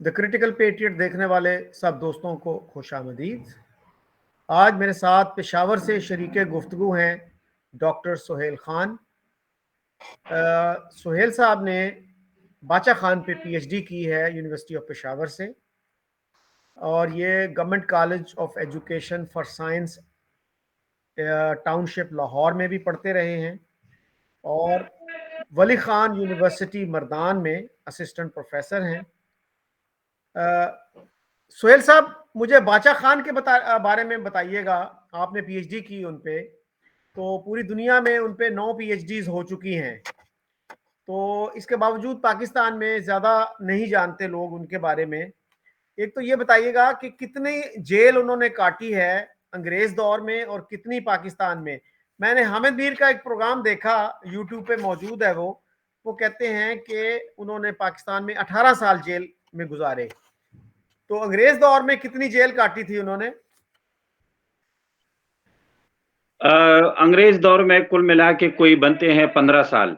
The critical patriot دیکھنے والے سب دوستوں کو خوش آمدید۔ آج میرے ساتھ پشاور سے شریک گفتگو ہیں ڈاکٹر سہیل خان۔ سہیل صاحب نے باچا خان پہ پی ایچ ڈی کی ہے یونیورسٹی آف پشاور سے، اور یہ government college of education for science township Lahore میں بھی پڑھتے رہے ہیں، اور ولی خان یونیورسٹی مردان میں اسسٹنٹ پروفیسر ہیں۔ سہیل صاحب، مجھے باچا خان کے بارے میں بتائیے گا۔ آپ نے پی ایچ ڈی کی ان پہ، تو پوری دنیا میں ان پہ 9 پی ایچ ڈیز ہو چکی ہیں، تو اس کے باوجود پاکستان میں زیادہ نہیں جانتے لوگ ان کے بارے میں۔ ایک تو یہ بتائیے گا کہ کتنی جیل انہوں نے کاٹی ہے انگریز دور میں اور کتنی پاکستان میں۔ میں نے حامد میر کا ایک پروگرام دیکھا، یوٹیوب پہ موجود ہے، وہ کہتے ہیں کہ انہوں نے پاکستان میں 18 سال جیل میں گزارے۔ تو انگریز دور میں کتنی جیل کاٹی تھی انہوں نے؟ انگریز دور میں کل ملا کے کوئی بنتے ہیں 15 سال،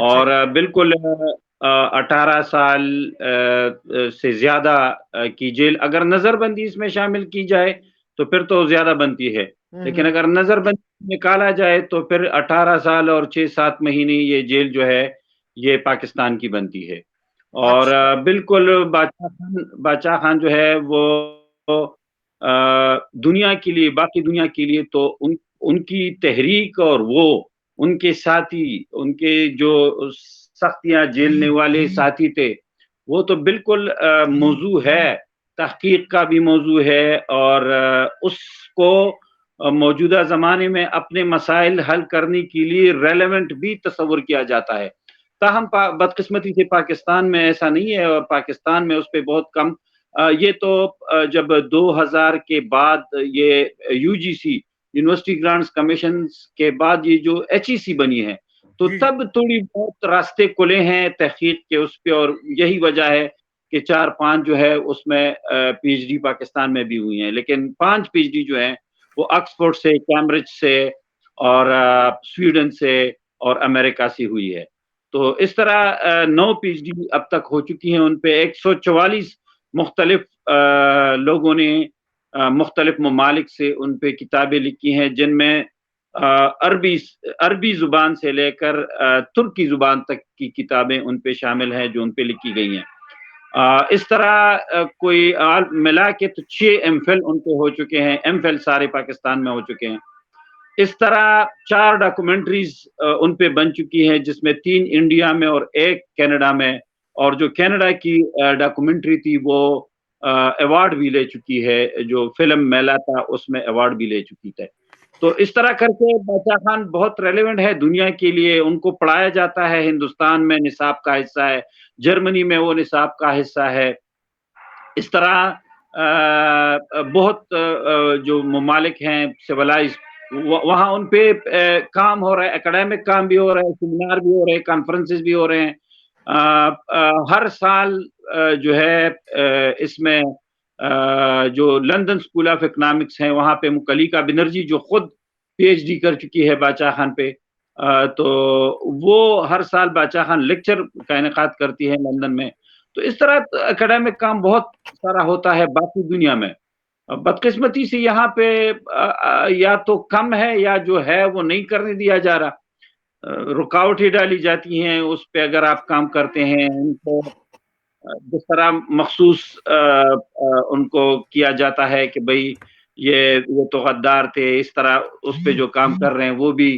اور بالکل 18 سال سے زیادہ کی جیل اگر نظر بندی اس میں شامل کی جائے تو پھر تو زیادہ بنتی ہے، لیکن اگر نظر بندی نکالا جائے تو پھر 18 سال اور 6-7 مہینے یہ جیل جو ہے یہ پاکستان کی بنتی ہے۔ اور بالکل باچا خان جو ہے وہ دنیا کے لیے، باقی دنیا کے لیے تو ان کی تحریک اور وہ ان کے ساتھی، ان کے جو سختیاں جھیلنے والے ساتھی تھے، وہ تو بالکل موضوع ہے، تحقیق کا بھی موضوع ہے، اور اس کو موجودہ زمانے میں اپنے مسائل حل کرنے کے لیے ریلیونٹ بھی تصور کیا جاتا ہے۔ تاہم بدقسمتی سے پاکستان میں ایسا نہیں ہے، اور پاکستان میں اس پہ بہت کم۔ یہ تو جب 2000 کے بعد یہ U G C university grants commission کے بعد یہ جو ایچ ای سی بنی ہے، تو تب تھوڑی بہت راستے کھلے ہیں تحقیق کے اس پہ، اور یہی وجہ ہے کہ 4-5 جو ہے اس میں پی ایچ ڈی پاکستان میں بھی ہوئی ہیں، لیکن 5 پی ایچ ڈی جو ہیں وہ آکسفورڈ سے، کیمبرج سے، اور سویڈن سے اور امریکہ سے ہوئی ہے۔ تو اس طرح 9 پی ایچ ڈی اب تک ہو چکی ہیں ان پہ۔ 144 مختلف لوگوں نے مختلف ممالک سے ان پہ کتابیں لکھی ہیں، جن میں عربی زبان سے لے کر ترکی زبان تک کی کتابیں ان پہ شامل ہیں جو ان پہ لکھی گئی ہیں۔ اس طرح کوئی ملا کے تو 6 ایم فل ان پہ ہو چکے ہیں، ایم فل سارے پاکستان میں ہو چکے ہیں۔ اس طرح 4 ڈاکومنٹریز ان پہ بن چکی ہیں، جس میں 3 انڈیا میں اور 1 کینیڈا میں، اور جو کینیڈا کی ڈاکومنٹری تھی وہ ایوارڈ بھی لے چکی ہے، جو فلم میلہ تھا اس میں ایوارڈ بھی لے چکی تھے۔ تو اس طرح کر کے باچا خان بہت ریلیونٹ ہے دنیا کے لیے، ان کو پڑھایا جاتا ہے، ہندوستان میں نصاب کا حصہ ہے، جرمنی میں وہ نصاب کا حصہ ہے۔ اس طرح بہت جو ممالک ہیں سیولائز، وہاں ان پہ کام ہو رہا ہے، اکیڈیمک کام بھی ہو رہا ہے، سیمینار بھی ہو رہے ہیں، کانفرنسز بھی ہو رہے ہیں۔ ہر سال جو ہے اس میں جو لندن اسکول آف اکنامکس ہیں وہاں پہ مکلیکا بنرجی جو خود پی ایچ ڈی کر چکی ہے باچا خان پہ، تو وہ ہر سال باچا خان لیکچر کا انعقاد کرتی ہے لندن میں۔ تو اس طرح اکیڈیمک کام بہت سارا ہوتا ہے باقی دنیا میں۔ بدقسمتی سے یہاں پہ یا تو کم ہے یا جو ہے وہ نہیں کرنے دیا جا رہا، رکاوٹیں ڈالی جاتی ہیں اس پہ اگر آپ کام کرتے ہیں، ان کو جس طرح مخصوص ان کو کیا جاتا ہے کہ بھئی یہ تو غدار تھے، اس طرح اس پہ جو کام کر رہے ہیں وہ بھی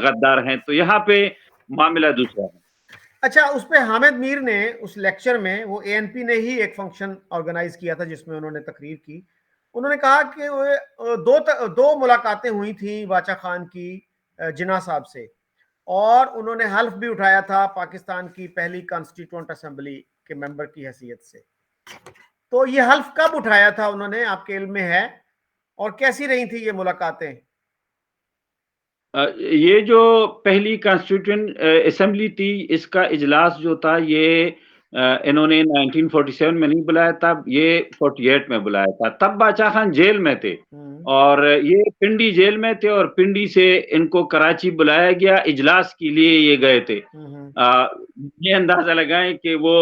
غدار ہیں، تو یہاں پہ معاملہ دوسرا ہے۔ اچھا، اس پہ حامد میر نے اس لیکچر میں، وہ اے این پی نے ہی ایک فنکشن آرگنائز کیا تھا جس میں انہوں نے تقریر کی، انہوں نے کہا کہ دو ملاقاتیں ہوئی تھیں باچا خان کی جناح صاحب سے، اور انہوں نے حلف بھی اٹھایا تھا پاکستان کی پہلی کانسٹیٹیوئنٹ اسمبلی کے ممبر کی حیثیت سے۔ تو یہ حلف کب اٹھایا تھا انہوں نے، آپ کے علم میں ہے؟ اور کیسی رہی تھی یہ ملاقاتیں؟ یہ جو پہلی کانسٹیٹیوشن اسمبلی تھی، اس کا اجلاس جو تھا یہ انہوں نے 1947 میں نہیں بلایا تھا، یہ 48 میں بلایا تھا. تب باچا خان جیل میں تھے اور یہ پنڈی جیل میں تھے، اور پنڈی سے ان کو کراچی بلایا گیا، اجلاس کے لیے یہ گئے تھے. یہ اندازہ لگائیں کہ وہ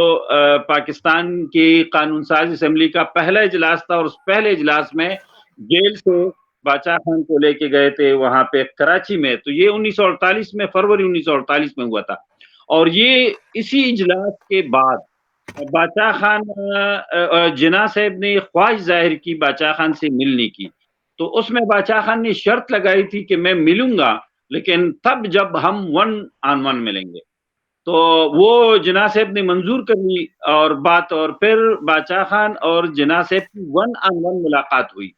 پاکستان کی قانون ساز اسمبلی کا پہلا اجلاس تھا، اور اس پہلے اجلاس میں جیل سے باچا خان کو لے کے گئے تھے وہاں پہ کراچی میں. تو یہ 1948 میں، فروری 1948 میں ہوا تھا. اور یہ اسی اجلاس کے بعد باچا خان جناح صاحب نے خواہش ظاہر کی باچا خان سے ملنے کی. تو اس میں باچا خان نے شرط لگائی تھی کہ میں ملوں گا لیکن تب جب ہم 1 on 1 ملیں گے. تو وہ جناح صاحب نے منظور کر لی اور بات، اور پھر باچا خان اور جناح صاحب کی 1 on 1 ملاقات ہوئی.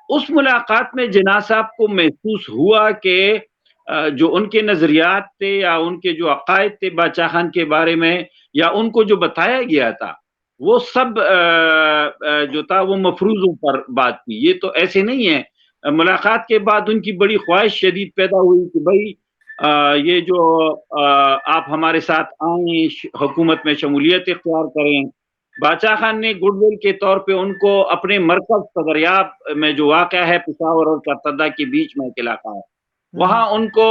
اس ملاقات میں جناح صاحب کو محسوس ہوا کہ جو ان کے نظریات تھے یا ان کے جو عقائد تھے باچا خان کے بارے میں، یا ان کو جو بتایا گیا تھا، وہ سب جو تھا وہ مفروضوں پر بات کی. یہ تو ایسے نہیں ہے. ملاقات کے بعد ان کی بڑی خواہش شدید پیدا ہوئی کہ بھائی یہ جو آپ ہمارے ساتھ آئیں، حکومت میں شمولیت اختیار کریں. باچا خان نے گڈ ول کے طور پہ ان کو اپنے مرکز صدریاب میں جو واقع ہے پشاور اور چرتدہ کے بیچ میں ایک علاقہ ہے، وہاں ان کو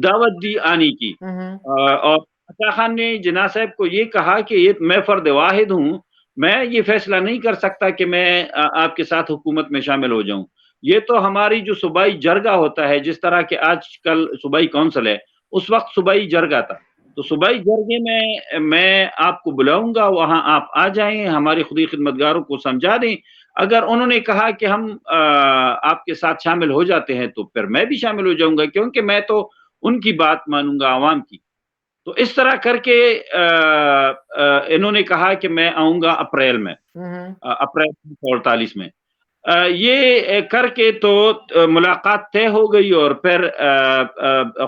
دعوت دی آنے کی. اور باچا خان نے جناح صاحب کو یہ کہا کہ یہ میں فرد واحد ہوں، میں یہ فیصلہ نہیں کر سکتا کہ میں آپ کے ساتھ حکومت میں شامل ہو جاؤں. یہ تو ہماری جو صوبائی جرگہ ہوتا ہے، جس طرح کہ آج کل صوبائی کونسل ہے، اس وقت صوبائی جرگہ تھا. تو صوبائی جرگے میں آپ کو بلاؤں گا، وہاں آپ آ جائیں، ہمارے خودی خدمتگاروں کو سمجھا دیں. اگر انہوں نے کہا کہ ہم آپ کے ساتھ شامل ہو جاتے ہیں تو پھر میں بھی شامل ہو جاؤں گا، کیونکہ میں تو ان کی بات مانوں گا، عوام کی. تو اس طرح کر کے انہوں نے کہا کہ میں آؤں گا اپریل میں، اپریل 1948 میں. یہ کر کے تو ملاقات طے ہو گئی، اور پھر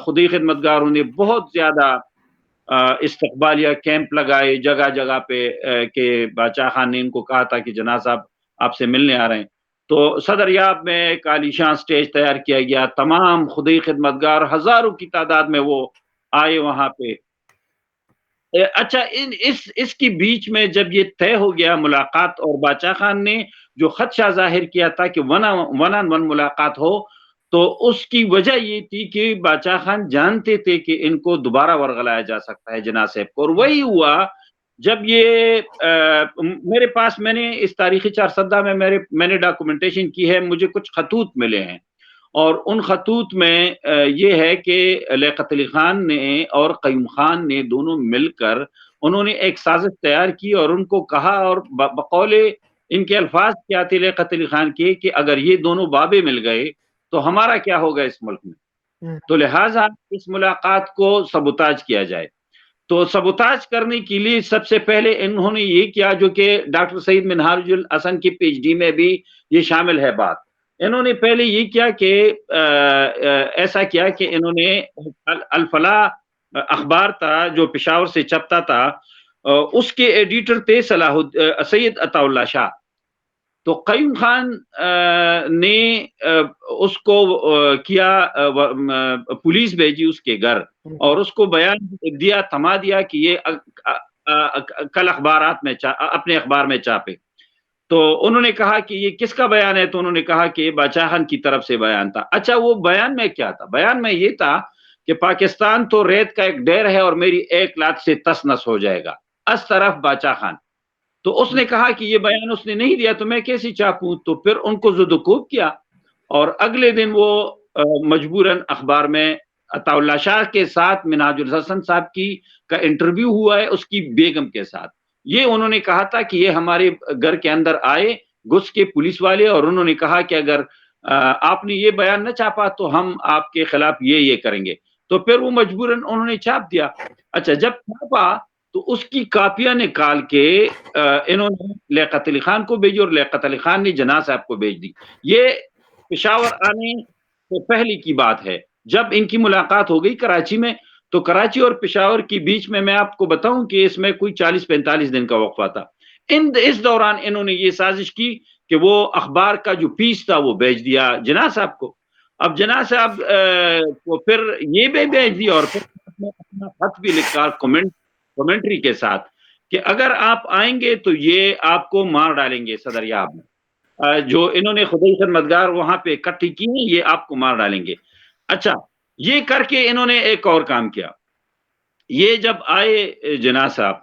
خودی خدمتگاروں نے بہت زیادہ استقبالیہ کیمپ لگائے جگہ جگہ پہ کہ باچا خان نے ان کو کہا تھا کہ جناح صاحب آپ سے ملنے آ رہے ہیں. تو صدریاب میں ایک عالیشان سٹیج تیار کیا گیا، تمام خودی خدمتگار ہزاروں کی تعداد میں وہ آئے وہاں پہ. اچھا، اس کی بیچ میں جب یہ طے ہو گیا ملاقات، اور باچا خان نے جو خدشہ ظاہر کیا تھا کہ 1 on 1 ملاقات ہو، تو اس کی وجہ یہ تھی کہ باچا خان جانتے تھے کہ ان کو دوبارہ ورغلایا جا سکتا ہے جناح صاحب کو. اور وہی ہوا جب یہ میرے پاس، میں نے اس تاریخی چارسدہ میں میں نے ڈاکومنٹیشن کی ہے، مجھے کچھ خطوط ملے ہیں، اور ان خطوط میں یہ ہے کہ لیاقت علی خان نے اور قیوم خان نے دونوں مل کر انہوں نے ایک سازش تیار کی، اور ان کو کہا، اور بقول ان کے الفاظ کیا تھے لیاقت علی خان کے، کہ اگر یہ دونوں بابے مل گئے تو ہمارا کیا ہوگا اس ملک میں. تو لہٰذا اس ملاقات کو سبوتاج کیا جائے. تو سبوتاج کرنے کے لیے سب سے پہلے انہوں نے یہ کیا، جو کہ ڈاکٹر سعید منہاج الحسن کی PhD میں بھی یہ شامل ہے بات. انہوں نے پہلے یہ کیا کہ ایسا کیا کہ انہوں نے الفلاح اخبار تھا جو پشاور سے چھپتا تھا، اس کے ایڈیٹر تھے سید عطا اللہ شاہ. تو قیوم خان نے اس کو کیا، پولیس بھیجی اس کے گھر، اور اس کو بیان دیا، تھما دیا کہ یہ کل اخبارات میں اپنے اخبار میں چھاپے. تو انہوں نے کہا کہ یہ کس کا بیان ہے؟ تو انہوں نے کہا کہ یہ باچا خان کی طرف سے بیان تھا. اچھا، وہ بیان میں کیا تھا؟ بیان میں یہ تھا کہ پاکستان تو ریت کا ایک ڈیر ہے اور میری 1 لات سے تس نس ہو جائے گا، اس طرف باچا خان. تو اس نے کہا کہ یہ بیان اس نے نہیں دیا تو میں کیسے چھاپوں؟ تو پھر ان کو زدوکوب کیا، اور اگلے دن وہ مجبوراً اخبار میں عطا اللہ شاہ کے ساتھ منہاج الحسن صاحب کا انٹرویو ہوا ہے، اس کی بیگم کے ساتھ. یہ انہوں نے کہا تھا کہ یہ ہمارے گھر کے اندر آئے گھس کے پولیس والے، اور انہوں نے کہا کہ اگر آپ نے یہ بیان نہ چھاپا تو ہم آپ کے خلاف یہ کریں گے. تو پھر وہ مجبوراً انہوں نے چھاپ دیا. اچھا، جب چھاپا تو اس کی کاپیاں نکال کے انہوں نے لیاقت علی خان کو بھیجی، اور لیاقت علی خان نے جناح صاحب کو بھیج دی. یہ پشاور آنے سے پہلے کی بات ہے. جب ان کی ملاقات ہو گئی کراچی میں، تو کراچی اور پشاور کی بیچ میں آپ کو بتاؤں کہ اس میں کوئی 40-45 دن کا وقفہ تھا. اس دوران انہوں نے یہ سازش کی کہ وہ اخبار کا جو پیس تھا وہ بھیج دیا جناح صاحب کو. اب جناح صاحب کو پھر یہ بھی بھیج دیا، اور پھر اپنا خط بھی لکھا کمنٹری کے ساتھ کہ اگر آپ آئیں گے تو یہ آپ کو مار ڈالیں گے صدر یاب میں، جو انہوں نے خدائی خدمتگار وہاں پہ اکٹھی کی ہیں یہ آپ کو مار ڈالیں گے۔ اچھا، یہ کر کے انہوں نے ایک اور کام کیا، یہ جب آئے جناح صاحب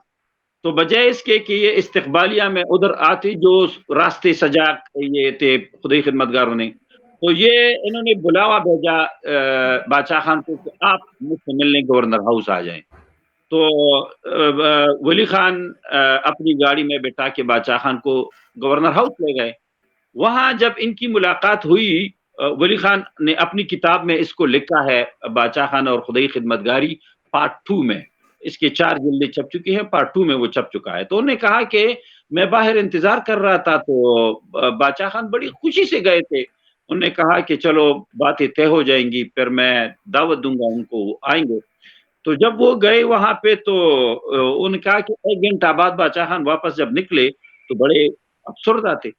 تو بجائے اس کے کہ یہ استقبالیہ میں ادھر آتے جو راستے سجا یہ تھے خدائی خدمتگاروں نے، تو یہ انہوں نے بلاوا بھیجا باچا خان کو کہ آپ مجھ سے ملنے گورنر ہاؤس آ جائیں۔ تو ولی خان اپنی گاڑی میں بٹھا کے باچا خان کو گورنر ہاؤس لے گئے۔ وہاں جب ان کی ملاقات ہوئی، ولی خان نے اپنی کتاب میں اس کو لکھا ہے، باچا خان اور خدائی خدمتگاری پارٹ 2 میں، اس کے 4 جلدیں چھپ چکی ہیں، پارٹ 2 میں وہ چھپ چکا ہے۔ تو انہوں نے کہا کہ میں باہر انتظار کر رہا تھا تو باچا خان بڑی خوشی سے گئے تھے، انہوں نے کہا کہ چلو باتیں طے ہو جائیں گی، پھر میں دعوت دوں گا ان کو، آئیں گے۔ تو جب وہ گئے وہاں پہ تو انہوں نے کہا کہ 1 گھنٹہ بعد باچا خان واپس جب نکلے تو بڑے افسردہ تھے،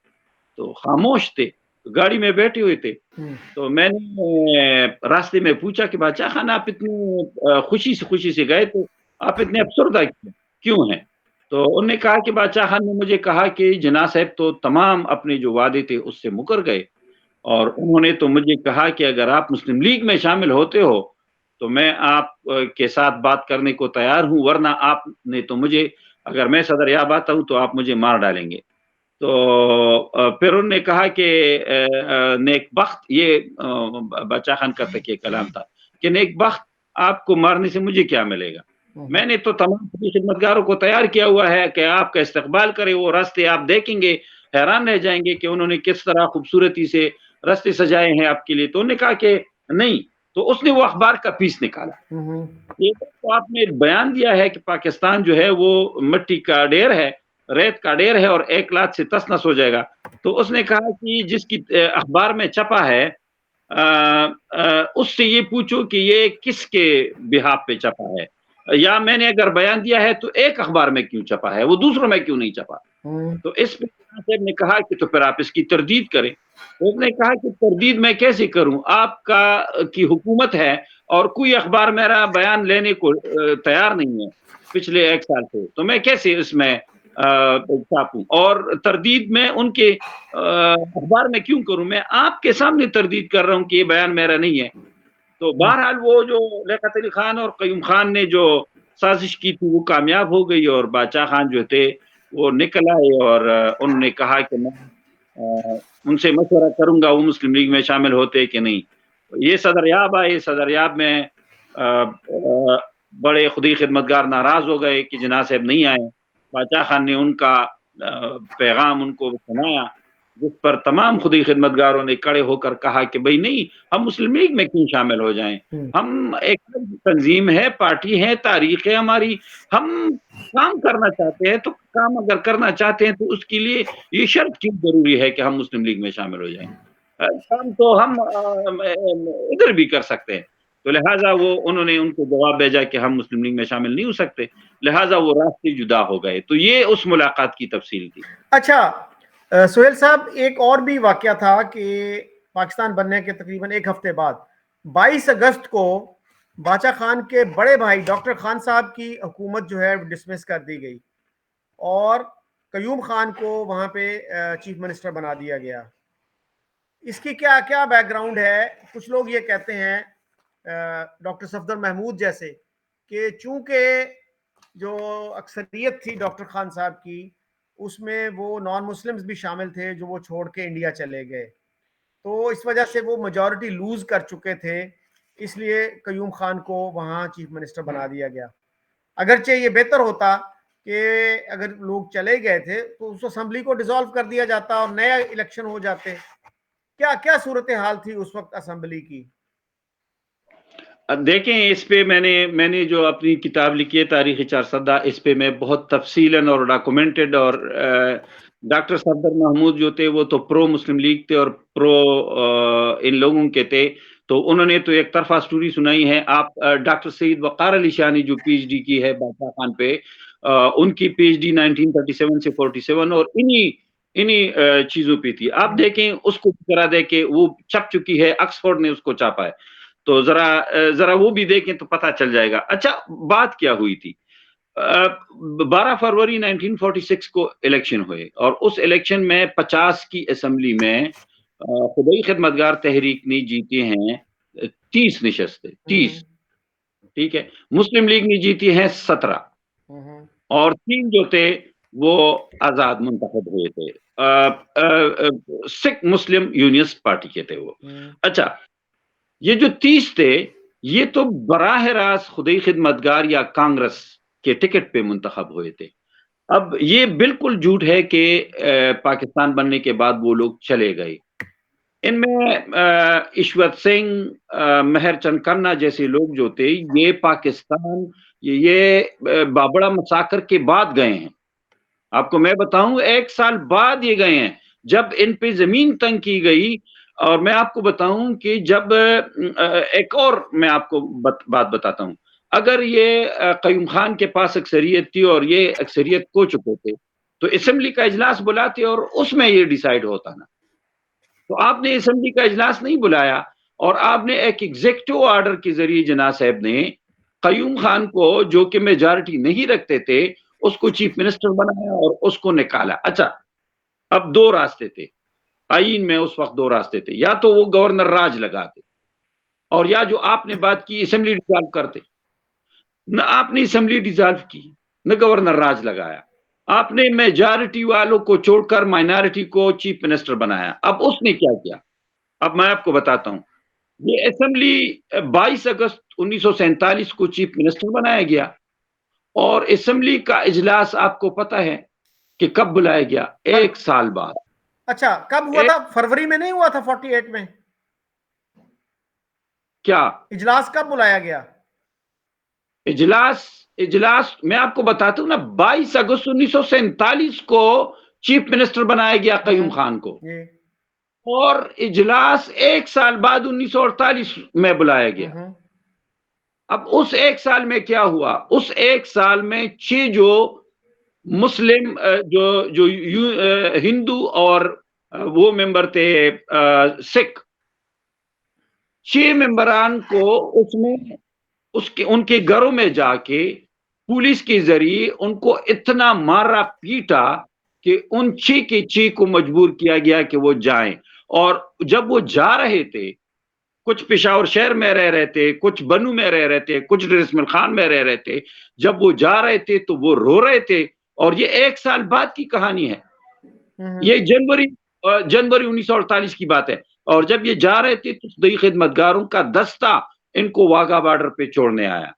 تو خاموش تھے، گاڑی میں بیٹھے ہوئے تھے۔ تو میں نے راستے میں پوچھا کہ باچا خان آپ اتنی خوشی سے گئے تو آپ اتنے افسردہ کیوں ہیں؟ تو انہوں نے کہا کہ باچا خان نے مجھے کہا کہ جناح صاحب تو تمام اپنے جو وعدے تھے اس سے مکر گئے، اور انہوں نے تو مجھے کہا کہ اگر آپ مسلم لیگ میں شامل ہوتے ہو تو میں آپ کے ساتھ بات کرنے کو تیار ہوں، ورنہ آپ نے تو مجھے، اگر میں صدر یاب آتا ہوں تو آپ مجھے مار ڈالیں گے۔ تو پھر انہوں نے کہا کہ نیک بخت، یہ باچا خان کا تکیہ کلام تھا کہ نیک بخت، آپ کو مارنے سے مجھے کیا ملے گا، میں نے تو تمام خدمتگاروں کو تیار کیا ہوا ہے کہ آپ کا استقبال کرے، وہ راستے آپ دیکھیں گے حیران رہ جائیں گے کہ انہوں نے کس طرح خوبصورتی سے راستے سجائے ہیں آپ کے لیے۔ تو انہوں نے کہا کہ نہیں، تو اس نے وہ اخبار کا پیس نکالا، یہ تو آپ نے بیان دیا ہے کہ پاکستان جو ہے وہ مٹی کا ڈھیر ہے، ریت کا ڈھیر ہے اور 1 لات سے تس نس ہو جائے گا۔ تو اس نے کہا کہ جس کی اخبار میں چھپا ہے اس سے یہ پوچھو کہ یہ کس کے بہاف پہ چھپا ہے، یا میں نے اگر بیان دیا ہے تو ایک اخبار میں کیوں چھپا ہے، وہ دوسروں میں کیوں نہیں چھپا۔ تو اس پہ صاحب نے کہا کہ تو پھر آپ اس کی تردید کریں۔ اس نے کہا کہ تردید میں کیسے کروں، آپ کی حکومت ہے اور کوئی اخبار میرا بیان لینے کو تیار نہیں ہے پچھلے 1 سال سے، تو میں کیسے اس میں چھاپوں، اور تردید میں ان کے اخبار میں کیوں کروں، میں آپ کے سامنے تردید کر رہا ہوں کہ یہ بیان میرا نہیں ہے۔ تو بہرحال وہ جو لیاقت علی خان اور قیوم خان نے جو سازش کی تھی وہ کامیاب ہو گئی، اور باچا خان جو تھے وہ نکل آئے اور انہوں نے کہا کہ میں ان سے مشورہ کروں گا وہ مسلم لیگ میں شامل ہوتے کہ نہیں۔ یہ صدر یاب آئے، صدر یاب میں بڑے خدائی خدمتگار ناراض ہو گئے کہ جناح صاحب نہیں آئے۔ باچا خان نے ان کا پیغام ان کو سنایا، جس پر تمام خدائی خدمتگاروں نے کھڑے ہو کر کہا کہ بھئی نہیں، ہم مسلم لیگ میں کیوں شامل ہو جائیں، ہم ایک تنظیم ہے، پارٹی ہے، تاریخ ہے ہماری، ہم کام کرنا چاہتے ہیں، تو کام اگر کرنا چاہتے ہیں تو اس کے لیے یہ شرط کیوں ضروری ہے کہ ہم مسلم لیگ میں شامل ہو جائیں، کام تو ہم ادھر بھی کر سکتے ہیں۔ تو لہٰذا انہوں نے ان کو جواب بھیجا کہ ہم مسلم لیگ میں شامل نہیں ہو سکتے، لہٰذا وہ راستے جدا ہو گئے۔ تو یہ اس ملاقات کی تفصیل تھی۔ اچھا سہیل صاحب، ایک اور بھی واقعہ تھا کہ پاکستان بننے کے تقریباً 1 ہفتے بعد 22 اگست کو باچا خان کے بڑے بھائی ڈاکٹر خان صاحب کی حکومت جو ہے ڈسمس کر دی گئی اور قیوم خان کو وہاں پہ چیف منسٹر بنا دیا گیا۔ اس کی کیا بیک گراؤنڈ ہے؟ کچھ لوگ یہ کہتے ہیں ڈاکٹر صفدر محمود جیسے کہ چونکہ جو اکثریت تھی ڈاکٹر خان صاحب کی، اس میں وہ نان مسلمز بھی شامل تھے جو وہ چھوڑ کے انڈیا چلے گئے، تو اس وجہ سے وہ میجورٹی لوز کر چکے تھے، اس لیے قیوم خان کو وہاں چیف منسٹر بنا دیا گیا۔ اگرچہ یہ بہتر ہوتا کہ اگر لوگ چلے گئے تھے تو اس اسمبلی کو ڈیزالو کر دیا جاتا اور نیا الیکشن ہو جاتے۔ کیا صورتحال تھی اس وقت اسمبلی کی؟ دیکھیں، اس پہ میں نے جو اپنی کتاب لکھی ہے تاریخ 4 اس پہ میں بہت تفصیلاً اور ڈاکومنٹڈ، اور ڈاکٹر صفدر محمود جو تھے وہ تو پرو مسلم لیگ تھے اور پرو ان لوگوں کے تھے، تو انہوں نے تو ایک طرفہ سٹوری سنائی ہے۔ آپ ڈاکٹر سعید وقار علی شاہ نے جو پی ایچ ڈی کی ہے باچا خان پہ، ان کی پی ایچ ڈی 1937 سے 47 اور انہی چیزوں پہ تھی۔ آپ دیکھیں اس کو ذرا دیکھیں، وہ چھپ چکی ہے، آکسفورڈ نے اس کو چھاپا ہے، تو ذرا وہ بھی دیکھیں تو پتہ چل جائے گا۔ اچھا، بات کیا ہوئی تھی؟ 12 فروری 1946 کو الیکشن ہوئے اور اس الیکشن میں 50 کی اسمبلی میں خدئی خدمتگار تحریک نے جیتے ہیں 30 نشستیں، 30، ٹھیک ہے. مسلم لیگ نے جیتی ہیں 17 اور 3 جو تھے وہ آزاد منتخب ہوئے تھے، سکھ مسلم یونینسٹ پارٹی کے تھے وہ. اچھا، یہ جو 30 تھے یہ تو براہ راست خدئی خدمتگار یا کانگریس کے ٹکٹ پہ منتخب ہوئے تھے. اب یہ بالکل جھوٹ ہے کہ پاکستان بننے کے بعد وہ لوگ چلے گئے. ان میں ایشور سنگھ، مہر چند کھنہ جیسے لوگ جو تھے یہ پاکستان یہ بابڑا مساکر کے بعد گئے ہیں. آپ کو میں بتاؤں 1 سال بعد یہ گئے ہیں جب ان پہ زمین تنگ کی گئی. اور میں آپ کو بتاؤں کہ جب ایک اور میں آپ کو بات بتاتا ہوں، اگر یہ قیوم خان کے پاس اکثریت تھی اور یہ اکثریت کھو چکے تھے تو اسمبلی کا اجلاس بلاتے اور اس میں یہ ڈیسائیڈ ہوتا نا. تو آپ نے اسمبلی کا اجلاس نہیں بلایا اور آپ نے ایک ایگزیکٹو آرڈر کے ذریعے جناح صاحب نے قیوم خان کو جو کہ میجارٹی نہیں رکھتے تھے اس کو چیف منسٹر بنایا اور اس کو نکالا. اچھا، اب 2 راستے تھے آئین میں، اس وقت 2 راستے تھے، یا تو وہ گورنر راج لگاتے اور یا جو آپ نے بات کی اسمبلی ڈیزالو کرتے. نہ آپ نے اسمبلی ڈیزالو کی نہ گورنر راج لگایا، آپ نے میجارٹی والوں کو چھوڑ کر مائنارٹی کو چیف منسٹر بنایا. اب اس نے کیا کیا، اب میں آپ کو بتاتا ہوں. یہ اسمبلی 22 اگست 1947 کو چیف منسٹر بنایا گیا اور اسمبلی کا اجلاس آپ کو پتا ہے کہ کب بلایا گیا؟ 1 سال بعد. اچھا، کب ہوا تھا؟ فروری میں نہیں ہوا تھا 48 میں؟ کیا اجلاس کب بلایا گیا؟ اجلاس میں آپ کو بتاتا ہوں نا، 22 اگست 1947 کو چیف منسٹر بنایا گیا قیوم خان کو اور اجلاس 1 سال بعد 1948 میں بلایا گیا. اب اس 1 سال میں کیا ہوا؟ اس 1 سال میں 6 جو مسلم جو ہندو اور وہ ممبر تھے سکھ، 6 ممبران کو اس میں ان کے گھروں میں جا کے پولیس کے ذریعے ان کو اتنا مارا پیٹا کہ ان 6 کے 6 کو مجبور کیا گیا کہ وہ جائیں. اور جب وہ جا رہے تھے، کچھ پشاور شہر میں رہ رہے تھے، کچھ بنو میں رہ رہے تھے، کچھ ڈیر اسماعیل خان میں رہ رہے تھے، جب وہ جا رہے تھے تو وہ رو رہے تھے. اور یہ 1 سال بعد کی کہانی ہے، یہ جنوری 1948 کی بات ہے. اور جب یہ جا رہے تھے تو خدئی خدمتگاروں کا دستہ ان کو واگا بارڈر پہ چھوڑنے آیا.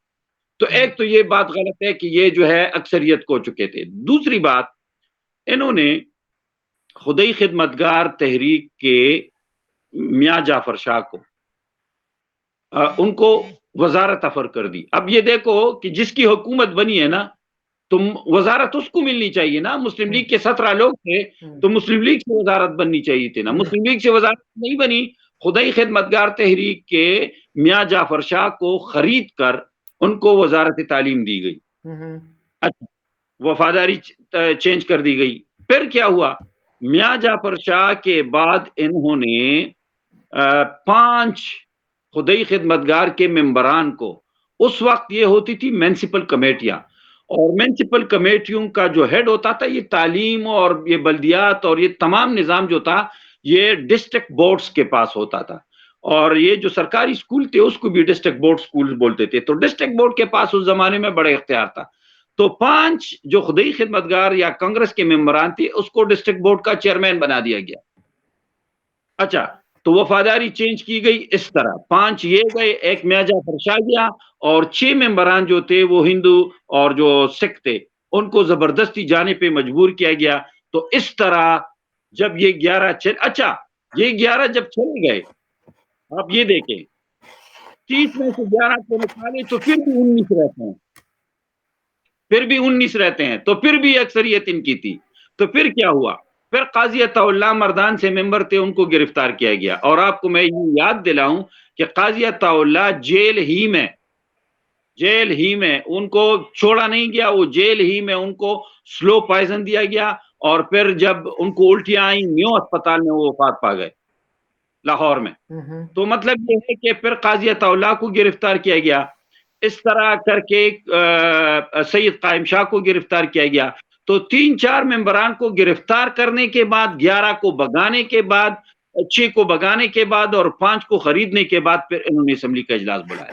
تو ایک تو یہ بات غلط ہے کہ یہ جو ہے اکثریت کو چکے تھے. دوسری بات، انہوں نے خدئی خدمتگار تحریک کے میاں جعفر شاہ کو ان کو وزارت افر کر دی. اب یہ دیکھو کہ جس کی حکومت بنی ہے نا تو وزارت اس کو ملنی چاہیے نا. مسلم لیگ کے 17 لوگ تھے تو مسلم لیگ سے وزارت بننی چاہیے تھی نا. مسلم لیگ سے وزارت نہیں بنی. خدئی خدمتگار تحریک کے میاں جعفر شاہ کو خرید کر ان کو وزارت تعلیم دی گئی. اچھا، وفاداری چینج کر دی گئی. پھر کیا ہوا؟ میاں جعفر شاہ کے بعد انہوں نے 5 خدئی خدمتگار کے ممبران کو، اس وقت یہ ہوتی تھی میونسپل کمیٹیاں، اور میونسپل کمیٹیوں کا جو ہیڈ ہوتا تھا یہ تعلیم اور یہ بلدیات اور یہ تمام نظام جو تھا یہ ڈسٹرکٹ بورڈز کے پاس ہوتا تھا. اور یہ جو سرکاری اسکول تھے اس کو بھی ڈسٹرکٹ بورڈ اسکول بولتے تھے. تو ڈسٹرکٹ بورڈ کے پاس اس زمانے میں بڑے اختیار تھا. تو 5 جو خدئی خدمتگار یا کانگریس کے ممبران تھے اس کو ڈسٹرکٹ بورڈ کا چیئرمین بنا دیا گیا. اچھا، تو وفاداری چینج کی گئی اس طرح. 5 یہ گئے، ایک میاں جعفر شاہ گیا اور 6 ممبران جو تھے وہ ہندو اور جو سکھ تھے ان کو زبردستی جانے پہ مجبور کیا گیا. تو اس طرح جب یہ 11 اچھا یہ 11 جب چلے گئے، آپ یہ دیکھیں 30 میں سے 11 کو نکالے تو پھر بھی 19 رہتے ہیں، تو پھر بھی اکثریت ان کی تھی. تو پھر کیا ہوا؟ پھر قاضی عطا اللہ مردان سے ممبر تھے، ان کو گرفتار کیا گیا. اور آپ کو میں یہ یاد دلاؤں کہ قاضی عطا اللہ جیل ہی میں ان کو چھوڑا نہیں گیا، وہ جیل ہی میں ان کو سلو پوائزن دیا گیا. اور پھر جب ان کو الٹیاں آئیں نیو اسپتال میں وہ وفات پا گئے لاہور میں. تو مطلب یہ ہے کہ پھر قاضی عطا اللہ کو گرفتار کیا گیا. اس طرح کر کے سید قائم شاہ کو گرفتار کیا گیا. تو 3-4 ممبران کو گرفتار کرنے کے بعد 11 کو بگانے کے بعد 6 کو بگانے کے بعد اور 5 کو خریدنے کے بعد پھر انہوں نے اسمبلی کا اجلاس بلایا.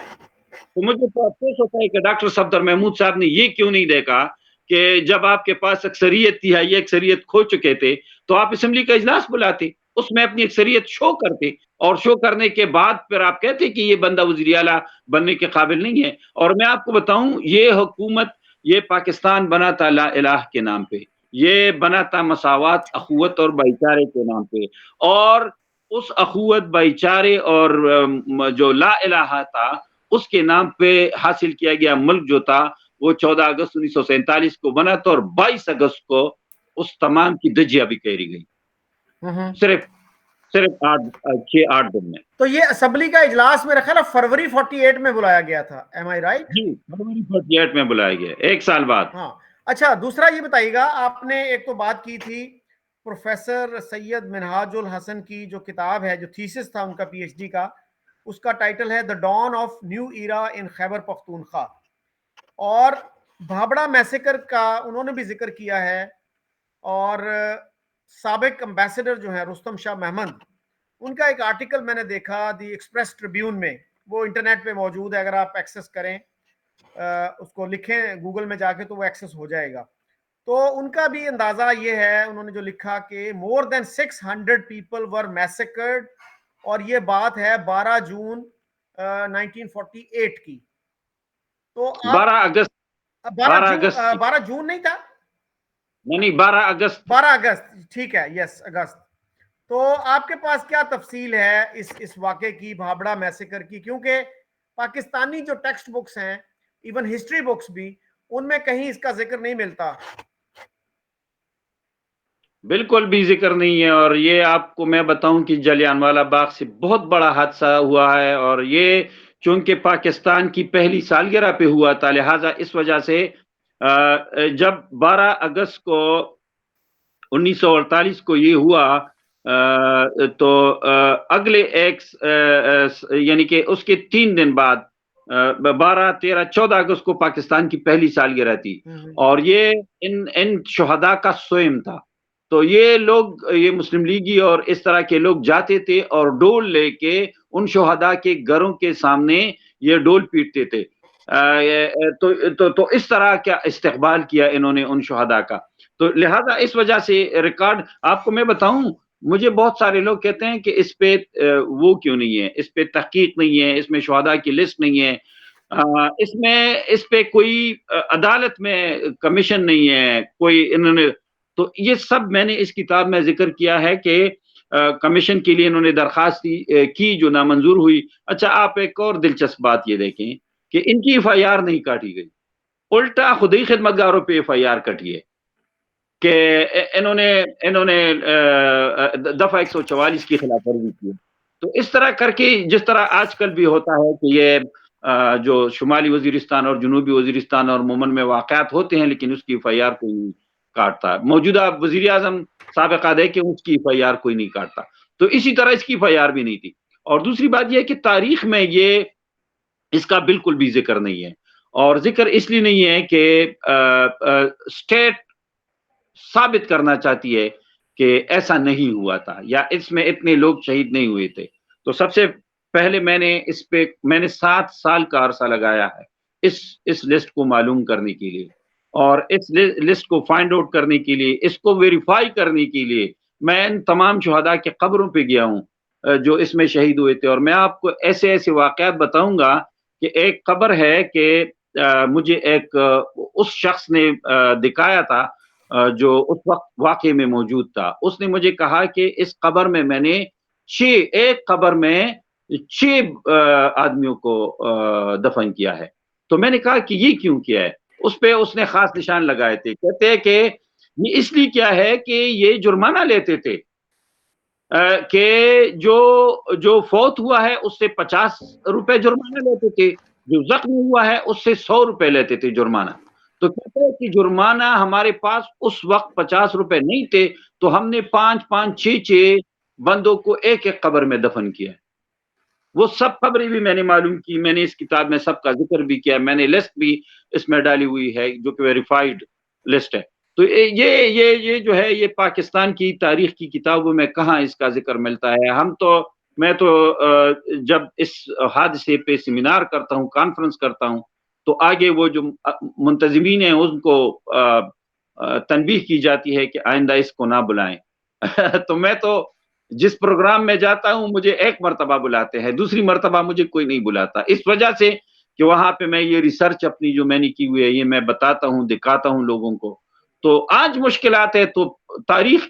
تو مجھے تو افسوس ہوتا ہے کہ ڈاکٹر صفدر محمود صاحب نے یہ کیوں نہیں دیکھا کہ جب آپ کے پاس اکثریت تھی, یہ اکثریت کھو چکے تھے, تو آپ اسمبلی کا اجلاس بلاتے, اس میں اپنی اکثریت شو کرتے, اور شو کرنے کے بعد پھر آپ کہتے کہ یہ بندہ وزیر اعلیٰ بننے کے قابل نہیں ہے. اور میں آپ کو بتاؤں, یہ حکومت, یہ پاکستان بنا تھا لا الہ کے نام پہ, یہ بنا تھا مساوات, اخوت اور بھائی چارے کے نام پہ, اور اس اخوت, بھائی چارے اور جو لا الہ تھا اس کے نام پہ حاصل کیا گیا ملک جو تھا وہ 14 اگست 1947 کو بنا تھا, اور 22 اگست کو اس تمام کی دجیاں بھی کہی گئی, صرف 6-8 دن میں. تو یہ اسمبلی کا اجلاس میرا خیال ہے فروری 48 میں بلایا گیا تھا, ایم آئی رائٹ؟ جی, فروری 48 میں بلایا گیا, 1 سال بعد. ہاں. اچھا, دوسرا یہ بتائیے گا, آپ نے ایک تو بات کی تھی پروفیسر سید منہاج الحسن کی جو کتاب ہے, جو تھیسس تھا ان کا پی ایچ ڈی کا, اس کا ٹائٹل ہے دا ڈان آف نیو ایرا ان خیبر پختونخوا, اور بھابڑا میسیکر کا انہوں نے بھی ذکر کیا ہے, اور سابق امبیسڈر جو ہیں رستم شاہ محمد, ان کا ایک آرٹیکل میں نے دیکھا دی ایکسپریس ٹریبیون میں, وہ انٹرنیٹ پہ موجود ہے, اگر آپ ایکسس کریں اس کو لکھیں گوگل میں جا کے تو وہ ایکسس ہو جائے گا. تو ان کا بھی اندازہ یہ ہے, انہوں نے جو لکھا کہ مور دین 600 پیپل ور میسیکرڈ, اور یہ بات ہے 12 جون 1948 کی. تو 12 اگست 12 جون نہیں تھا, نہیں 12 اگست 12 اگست, ٹھیک ہے, یس اگست. تو آپ کے پاس کیا تفصیل ہے اس واقعے کی, بھابڑا میسیکر کی, کیونکہ پاکستانی جو ٹیکسٹ بکس ہیں, ایون ہسٹری بکس بھی, ان میں کہیں اس کا ذکر نہیں ملتا. بالکل بھی ذکر نہیں ہے, اور یہ آپ کو میں بتاؤں کہ جلیانوالہ باغ سے بہت بڑا حادثہ ہوا ہے, اور یہ چونکہ پاکستان کی پہلی سالگرہ پہ ہوا تھا, لہٰذا اس وجہ سے جب 12 اگست کو 1948 کو یہ ہوا, تو اگلے ایک یعنی کہ اس کے 3 دن بعد 12, 13, 14 اگست کو پاکستان کی پہلی سالگرہ تھی, اور یہ ان شہداء کا سوئم تھا. تو یہ لوگ, یہ مسلم لیگی اور اس طرح کے لوگ جاتے تھے اور ڈول لے کے ان شہداء کے گھروں کے سامنے یہ ڈول پیٹتے تھے. تو اس طرح کیا استقبال کیا انہوں نے ان شہداء کا. تو لہذا اس وجہ سے ریکارڈ آپ کو میں بتاؤں, مجھے بہت سارے لوگ کہتے ہیں کہ اس پہ وہ کیوں نہیں ہے, اس پہ تحقیق نہیں ہے, اس میں شہداء کی لسٹ نہیں ہے, اس پہ کوئی عدالت میں کمیشن نہیں ہے کوئی, انہوں نے. تو یہ سب میں نے اس کتاب میں ذکر کیا ہے کہ کمیشن کے لیے انہوں نے درخواست کی جو نامنظور ہوئی. اچھا, آپ ایک اور دلچسپ بات یہ دیکھیں کہ ان کی ایف آئی آر نہیں کاٹی گئی, الٹا خود ہی خدمتگاروں پہ ایف آئی آر کٹی ہے کہ انہوں نے دفعہ 144 کی خلاف ورزی کی. تو اس طرح کر کے, جس طرح آج کل بھی ہوتا ہے کہ یہ جو شمالی وزیرستان اور جنوبی وزیرستان اور مومن میں واقعات ہوتے ہیں, لیکن اس کی ایف آئی آر کوئی نہیں کاٹتا. موجودہ وزیر اعظم سابقہ دے کہ اس کی ایف آئی آر کوئی نہیں کاٹتا, تو اسی طرح اس کی ایف آئی آر بھی نہیں تھی. اور دوسری بات یہ ہے کہ تاریخ میں یہ اس کا بالکل بھی ذکر نہیں ہے, اور ذکر اس لیے نہیں ہے کہ اسٹیٹ ثابت کرنا چاہتی ہے کہ ایسا نہیں ہوا تھا یا اس میں اتنے لوگ شہید نہیں ہوئے تھے. تو سب سے پہلے میں نے 7 سال کا عرصہ لگایا ہے اس لسٹ کو معلوم کرنے کے لیے, اور اس لسٹ کو فائنڈ آؤٹ کرنے کے لیے, اس کو ویریفائی کرنے کے لیے میں ان تمام شہداء کے قبروں پہ گیا ہوں جو اس میں شہید ہوئے تھے. اور میں آپ کو ایسے ایسے واقعات بتاؤں گا کہ ایک قبر ہے کہ مجھے ایک اس شخص نے دکھایا تھا جو اس وقت واقعے میں موجود تھا. اس نے مجھے کہا کہ اس قبر میں میں نے ایک قبر میں 6 آدمیوں کو دفن کیا ہے. تو میں نے کہا کہ یہ کیوں کیا ہے؟ اس پہ اس نے خاص نشان لگائے تھے, کہتے ہیں کہ یہ اس لیے کیا ہے کہ یہ جرمانہ لیتے تھے کہ جو فوت ہوا ہے اس سے 50 روپے جرمانہ لیتے تھے, جو زخمی ہوا ہے اس سے 100 روپے لیتے تھے جرمانہ. تو کہتے ہیں کہ جرمانہ ہمارے پاس اس وقت 50 روپے نہیں تھے, تو ہم نے 5-5, 6 بندوں کو ایک قبر میں دفن کیا. وہ سب خبریں بھی میں نے معلوم کی, میں نے اس کتاب میں سب کا ذکر بھی کیا, میں نے لسٹ بھی اس میں ڈالی ہوئی ہے جو کہ ویریفائڈ لسٹ ہے. تو یہ جو ہے یہ پاکستان کی تاریخ کی کتابوں میں کہاں اس کا ذکر ملتا ہے. میں تو جب اس حادثے پہ سیمینار کرتا ہوں, کانفرنس کرتا ہوں, تو آگے وہ جو منتظمین ہیں ان کو تنبیہ کی جاتی ہے کہ آئندہ اس کو نہ بلائیں. تو میں تو جس پروگرام میں جاتا ہوں مجھے ایک مرتبہ بلاتے ہیں, دوسری مرتبہ مجھے کوئی نہیں بلاتا, اس وجہ سے کہ وہاں پہ میں یہ ریسرچ اپنی جو میں نے کی ہوئی ہے یہ میں بتاتا ہوں, دکھاتا ہوں لوگوں کو. تو آج مشکلات ہے, تو تاریخ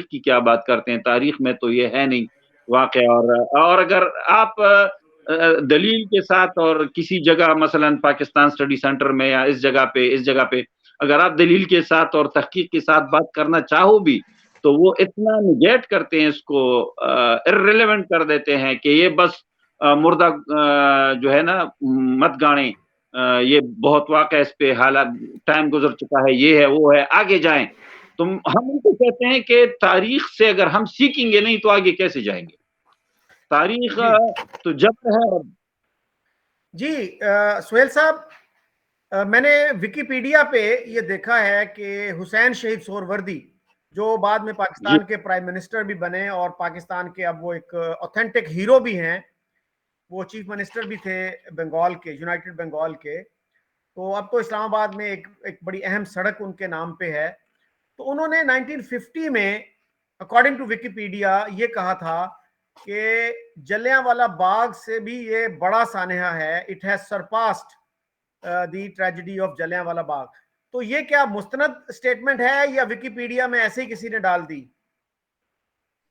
کی کیا بات کرتے ہیں, تاریخ میں تو یہ ہے نہیں واقعہ. اور اگر آپ دلیل کے ساتھ اور کسی جگہ مثلا پاکستان اسٹڈی سینٹر میں یا اس جگہ پہ اگر آپ دلیل کے ساتھ اور تحقیق کے ساتھ بات کرنا چاہو بھی تو وہ اتنا نگیٹ کرتے ہیں, اس کو ارریلیونٹ کر دیتے ہیں کہ یہ بس مردہ جو ہے نا مت گانے, یہ بہت واقع اس پہ حالات ٹائم گزر چکا ہے, یہ ہے وہ ہے, آگے جائیں. تو ہم ان کو کہتے ہیں کہ تاریخ سے اگر ہم سیکھیں گے نہیں تو آگے کیسے جائیں گے. تاریخ تو جب ہے. جی سہیل صاحب, میں نے ویکیپیڈیا پہ یہ دیکھا ہے کہ حسین شہید سہروردی جو بعد میں جی پاکستان کے پرائم منسٹر بھی بنے اور پاکستان کے اب وہ ایک اوتھینٹک ہیرو بھی ہیں, وہ چیف منسٹر بھی تھے بنگال کے, یونائٹڈ بنگال کے. تو اب تو اسلام آباد میں ایک بڑی اہم سڑک ان کے نام پہ ہے. تو انہوں نے 1950 میں اکارڈنگ ٹو ویکیپیڈیا یہ کہا تھا کہ جلیانوالہ باغ سے بھی یہ بڑا سانحہ ہے, it has surpassed the tragedy of Jallianwala Bagh. تو یہ کیا مستند اسٹیٹمنٹ ہے یا ویکیپیڈیا میں ایسے ہی کسی نے ڈال دی؟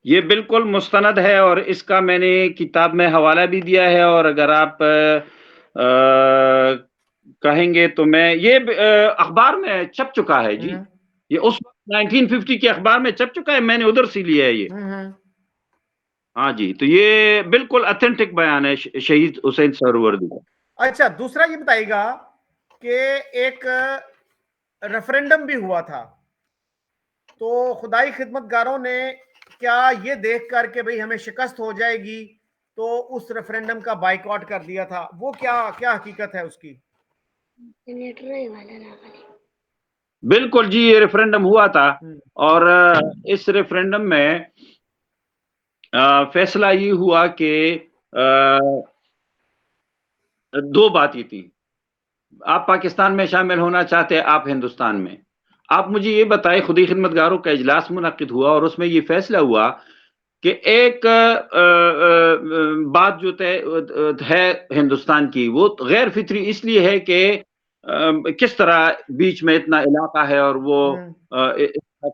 یہ بالکل مستند ہے اور اس کا میں نے کتاب میں حوالہ بھی دیا ہے, اور اگر آپ کہیں گے تو میں یہ اخبار میں چھپ چکا ہے. جی یہ اس 1950 کے اخبار میں چھپ چکا ہے, میں نے ادھر سے لیا ہے یہ. ہاں جی, تو یہ بالکل اتھینٹک بیان ہے شہید حسین سہروردی کا. اچھا, دوسرا یہ بتائیے گا کہ ایک ریفرینڈم بھی ہوا تھا, تو خدائی خدمت گاروں نے کیا یہ دیکھ کر کہ بھئی ہمیں شکست ہو جائے گی تو اس ریفرینڈم کا بائیکاٹ کر دیا تھا, وہ کیا حقیقت ہے اس کی؟ بالکل جی, یہ ریفرینڈم ہوا تھا اور اس ریفرینڈم میں فیصلہ یہ ہوا کہ دو باتیں تھیں, آپ پاکستان میں شامل ہونا چاہتے ہیں, آپ ہندوستان میں. آپ مجھے یہ بتائیں, خدای خدمت گاروں کا اجلاس منعقد ہوا اور اس میں یہ فیصلہ ہوا کہ ایک بات جو ہے ہندوستان کی وہ غیر فطری اس لیے ہے کہ کس طرح بیچ میں اتنا علاقہ ہے اور وہ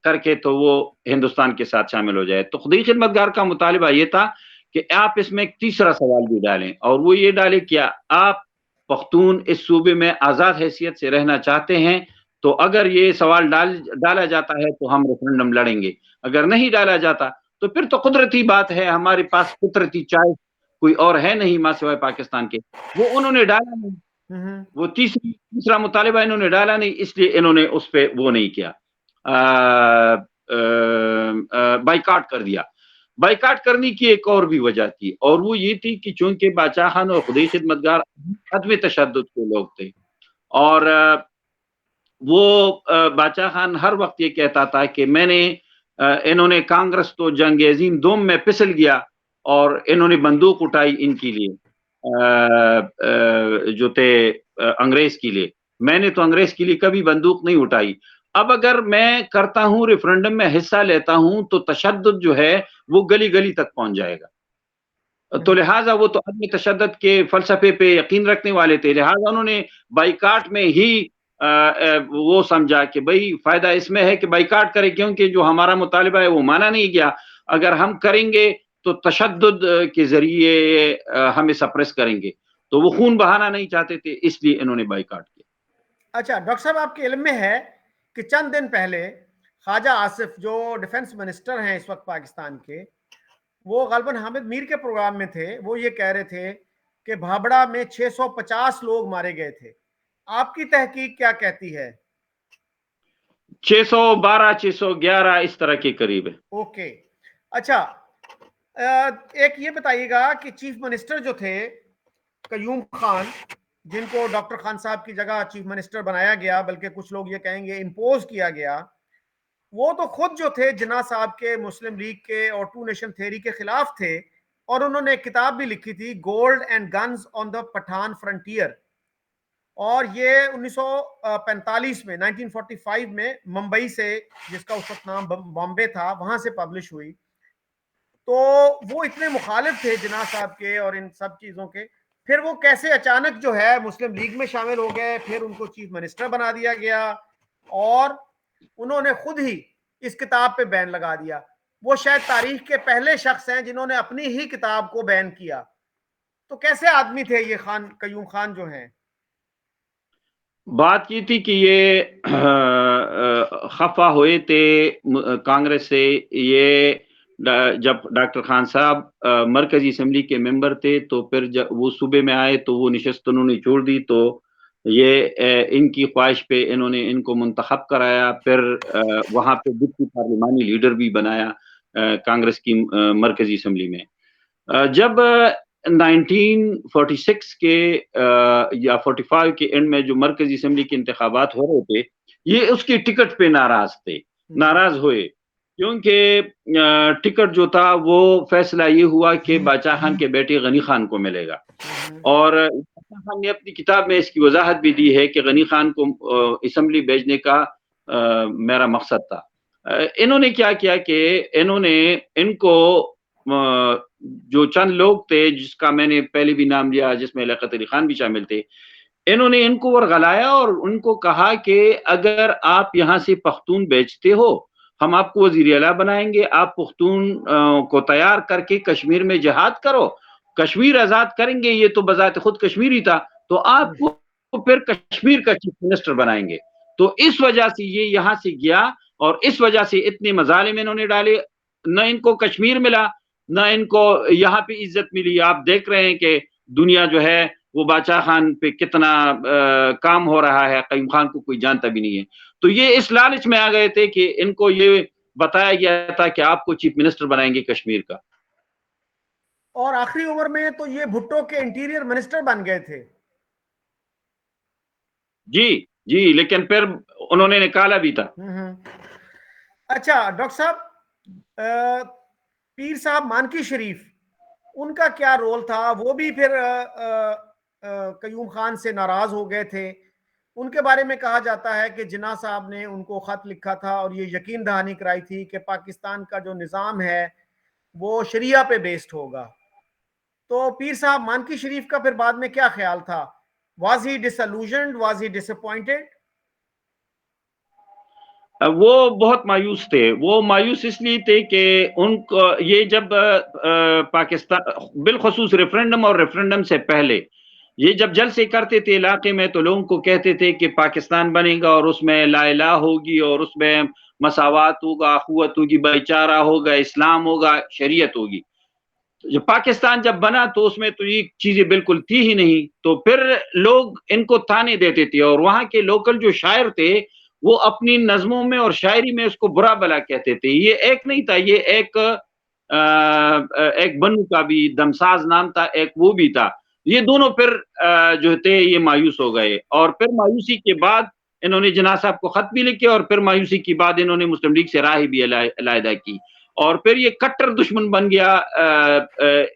کر کے تو وہ ہندوستان کے ساتھ شامل ہو جائے. تو خدای خدمت گار کا مطالبہ یہ تھا کہ آپ اس میں ایک تیسرا سوال بھی ڈالیں, اور وہ یہ ڈالیں کیا آپ پختون اس صوبے میں آزاد حیثیت سے رہنا چاہتے ہیں. تو اگر یہ سوال ڈالا جاتا ہے تو ہم ریفرنڈم لڑیں گے, اگر نہیں ڈالا جاتا تو پھر تو قدرتی بات ہے, ہمارے پاس فطرتی چائے کوئی اور ہے نہیں ماں سوائے پاکستان کے. وہ انہوں نے ڈالا نہیں, وہ تیسرا مطالبہ انہوں نے ڈالا نہیں, اس لیے انہوں نے اس پہ وہ نہیں کیا, بائیکاٹ کر دیا. بائیکاٹ کرنے کی ایک اور بھی وجہ تھی, اور وہ یہ تھی کہ چونکہ باچا خان اور خدای خدمت گار عدم تشدد کے لوگ تھے, اور وہ باچا خان ہر وقت یہ کہتا تھا کہ انہوں نے کانگریس تو جنگ عظیم دوم میں پسل گیا اور انہوں نے بندوق اٹھائی ان کے لیے جو تھے انگریز کے لیے. میں نے تو انگریز کے لیے کبھی بندوق نہیں اٹھائی. اب اگر میں کرتا ہوں ریفرنڈم میں حصہ لیتا ہوں تو تشدد جو ہے وہ گلی گلی تک پہنچ جائے گا. تو لہٰذا وہ تو عدم تشدد کے فلسفے پہ یقین رکھنے والے تھے, لہٰذا انہوں نے بائیکاٹ میں ہی وہ سمجھا کہ بھئی فائدہ اس میں ہے کہ بائیکاٹ کرے, کیونکہ جو ہمارا مطالبہ ہے وہ مانا نہیں گیا. اگر ہم کریں گے تو تشدد کے ذریعے ہمیں سپریس کریں گے, تو وہ خون بہانا نہیں چاہتے تھے, اس لیے انہوں نے بائیکاٹ کیا. اچھا ڈاکٹر صاحب, آپ کے علم میں ہے کہ چند دن پہلے خواجہ آصف جو ڈیفنس منسٹر ہیں اس وقت پاکستان کے, وہ غالباً حامد میر کے پروگرام میں تھے, وہ یہ کہہ رہے تھے کہ بھابڑا میں 650 لوگ مارے گئے تھے. آپ کی تحقیق کیا کہتی ہے؟ 612 611 اس طرح کے قریب ہے. اوکے, اچھا ایک یہ بتائیے گا کہ چیف منسٹر جو تھے قیوم خان، جن کو ڈاکٹر خان صاحب کی جگہ چیف منسٹر بنایا گیا، بلکہ کچھ لوگ یہ کہیں گے امپوز کیا گیا، وہ تو خود جو تھے جناح صاحب کے مسلم لیگ کے اور ٹو نیشن تھیوری کے خلاف تھے، اور انہوں نے ایک کتاب بھی لکھی تھی gold and guns on the Pathan frontier, اور یہ 1945 میں 1945 میں ممبئی سے، جس کا اس وقت نام بامبے تھا، وہاں سے پبلش ہوئی. تو وہ اتنے مخالف تھے جناح صاحب کے اور ان سب چیزوں کے، پھر وہ کیسے اچانک جو ہے مسلم لیگ میں شامل ہو گئے، پھر ان کو چیف منسٹر بنا دیا گیا، اور انہوں نے خود ہی اس کتاب پہ بین لگا دیا. وہ شاید تاریخ کے پہلے شخص ہیں جنہوں نے اپنی ہی کتاب کو بین کیا. تو کیسے آدمی تھے یہ خان قیوم خان جو ہیں؟ بات یہ تھی کہ یہ خفا ہوئے تھے کانگریس سے. یہ جب ڈاکٹر خان صاحب مرکزی اسمبلی کے ممبر تھے تو پھر جب وہ صوبے میں آئے تو وہ نشست انہوں نے چھوڑ دی، تو یہ ان کی خواہش پہ انہوں نے ان کو منتخب کرایا، پھر وہاں پہ ڈپٹی پارلیمانی لیڈر بھی بنایا کانگریس کی مرکزی اسمبلی میں. جب 1946 کے یا 45 کے اینڈ میں جو مرکزی اسمبلی کے انتخابات ہو رہے تھے، یہ اس کی ٹکٹ پہ ناراض ہوئے، کیونکہ ٹکٹ جو تھا وہ فیصلہ یہ ہوا کہ باچا خان کے بیٹے غنی خان کو ملے گا. اور باچا خان نے اپنی کتاب میں اس کی وضاحت بھی دی ہے کہ غنی خان کو اسمبلی بھیجنے کا میرا مقصد تھا. انہوں نے کیا کیا کہ انہوں نے ان کو جو چند لوگ تھے جس کا میں نے پہلے بھی نام لیا، جس میں لیاقت علی خان بھی شامل تھے، انہوں نے ان کو ورغلایا اور ان کو کہا کہ اگر آپ یہاں سے پختون بیچتے ہو، ہم آپ کو وزیر اعلیٰ بنائیں گے، آپ پختون کو تیار کر کے کشمیر میں جہاد کرو، کشمیر آزاد کریں گے. یہ تو بذات خود کشمیری تھا، تو آپ کو پھر کشمیر کا چیف منسٹر بنائیں گے. تو اس وجہ سے یہ یہاں سے گیا، اور اس وجہ سے اتنے مظالم انہوں نے ڈالے. نہ ان کو کشمیر ملا، نہ ان کو یہاں پہ عزت ملی. آپ دیکھ رہے ہیں کہ دنیا جو ہے وہ باچا خان پہ کتنا کام ہو رہا ہے، قیوم خان کو کوئی جانتا بھی نہیں ہے. تو یہ اس لالچ میں آ گئے تھے کہ ان کو یہ بتایا گیا تھا کہ آپ کو چیف منسٹر بنائیں گے کشمیر کا. اور آخری عمر میں تو یہ بھٹو کے انٹیریئر منسٹر بن گئے تھے. جی، لیکن پھر انہوں نے نکالا بھی تھا. اچھا ڈاکٹر صاحب، پیر صاحب مانکی شریف، ان کا کیا رول تھا؟ وہ بھی پھر قیوم خان سے ناراض ہو گئے تھے. ان کے بارے میں کہا جاتا ہے کہ جناح صاحب نے ان کو خط لکھا تھا اور یہ یقین دہانی کرائی تھی کہ پاکستان کا جو نظام ہے وہ شریعہ پہ بیسڈ ہوگا. تو پیر صاحب مانکی شریف کا پھر بعد میں کیا خیال تھا؟ Was he disillusioned, was he disappointed? وہ بہت مایوس تھے. وہ مایوس اس لیے تھے کہ ان کو یہ جب پاکستان بالخصوص ریفرنڈم اور ریفرنڈم سے پہلے یہ جب جلسے کرتے تھے علاقے میں، تو لوگوں کو کہتے تھے کہ پاکستان بنے گا اور اس میں لا الہ ہوگی اور اس میں مساوات ہوگا، اخوت ہوگی، بھائی چارہ ہوگا، اسلام ہوگا، شریعت ہوگی. پاکستان جب بنا تو اس میں تو یہ چیزیں بالکل تھی ہی نہیں. تو پھر لوگ ان کو تانے دیتے تھے، اور وہاں کے لوکل جو شاعر تھے وہ اپنی نظموں میں اور شاعری میں اس کو برا بلا کہتے تھے. یہ ایک نہیں تھا، یہ ایک بنو کا بھی دمساز نام تھا، ایک وہ بھی تھا. یہ دونوں پھر جو تھے یہ مایوس ہو گئے، اور پھر مایوسی کے بعد انہوں نے جناح صاحب کو خط بھی لکھے، اور پھر مایوسی کے بعد انہوں نے مسلم لیگ سے راہ بھی علیحدہ کی، اور پھر یہ کٹر دشمن بن گیا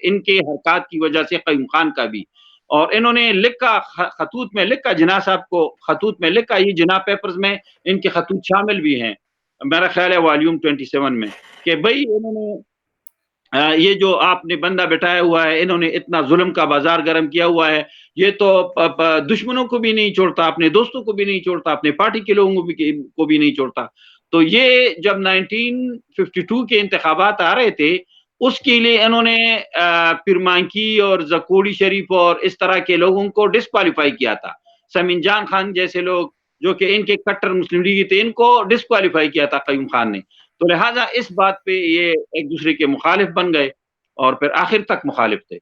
ان کے حرکات کی وجہ سے قیوم خان کا بھی. اور انہوں نے لکھا، خطوط میں لکھا، جناح صاحب کو خطوط میں لکھا. یہ جناح پیپرز میں ان کے خطوط شامل بھی ہیں، میرا خیال ہے والیوم 27 میں، کہ بھائی انہوں نے یہ جو آپ نے بندہ بٹھایا ہوا ہے، انہوں نے اتنا ظلم کا بازار گرم کیا ہوا ہے، یہ تو دشمنوں کو بھی نہیں چھوڑتا، اپنے دوستوں کو بھی نہیں چھوڑتا، اپنے پارٹی کے لوگوں کو بھی نہیں چھوڑتا. تو یہ جب 1952 کے انتخابات آ رہے تھے، اس کے لیے انہوں نے پیر مانکی اور زکوڑی شریف اور اس طرح کے لوگوں کو ڈسکوالیفائی کیا تھا. سمین جان خان جیسے لوگ جو کہ ان کے کٹر مسلم لیگی تھے، ان کو ڈسکوالیفائی کیا تھا قیوم خان نے. تو لہٰذا اس بات پہ یہ ایک دوسرے کے مخالف بن گئے، اور پھر آخر تک مخالف تھے.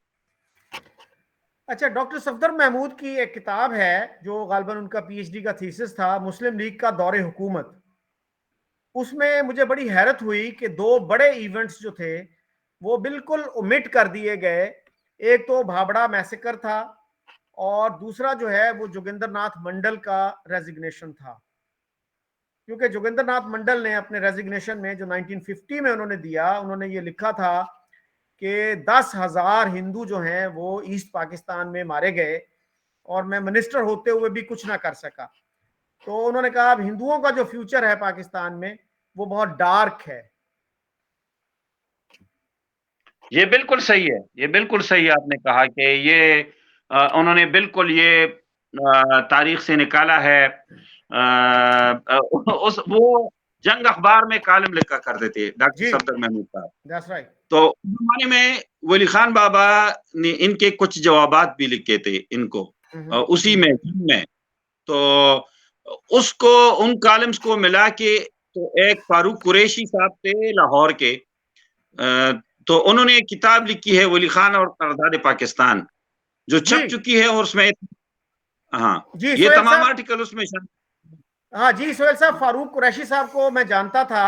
اچھا، ڈاکٹر صفدر محمود کی ایک کتاب ہے جو غالباً ان کا پی ایچ ڈی کا تھیسس تھا، مسلم لیگ کا دور حکومت. اس میں مجھے بڑی حیرت ہوئی کہ دو بڑے ایونٹس جو تھے وہ بالکل omit کر دیے گئے. ایک تو بھابڑا میسیکر تھا اور دوسرا جو ہے وہ جوگندر ناتھ منڈل کا ریزگنیشن تھا, کیونکہ جوگندر ناتھ منڈل نے اپنے ریزگنیشن میں جو 1950 میں انہوں نے دیا, انہوں نے یہ لکھا تھا کہ 10,000 ہندو جو ہیں وہ ایسٹ پاکستان میں مارے گئے اور میں منسٹر ہوتے ہوئے بھی کچھ نہ کر سکا. تو انہوں نے کہا اب ہندوؤں کا جو فیوچر ہے پاکستان میں وہ بہت ڈارک ہے. یہ بالکل صحیح ہے, یہ بالکل صحیح آپ نے کہا کہ یہ انہوں نے بالکل یہ تاریخ سے نکالا ہے. وہ جنگ اخبار میں کالم لکھا کرتے تھے ڈاکٹر صفدر محمود صاحب. تو اس زمانے میں ولی خان بابا نے ان کے کچھ جوابات بھی لکھے تھے ان کو اسی میں. تو اس کو ان کالمز کو ملا کے تو ایک فاروق قریشی صاحب تھے لاہور کے, تو انہوں نے ایک کتاب لکھی ہے ولی خان اور قرارداد پاکستان, جو چھپ چکی ہے, اور اس میں یہ تمام آرٹیکل اس میں ہاں جی سہیل صاحب, فاروق قریشی صاحب کو میں جانتا تھا.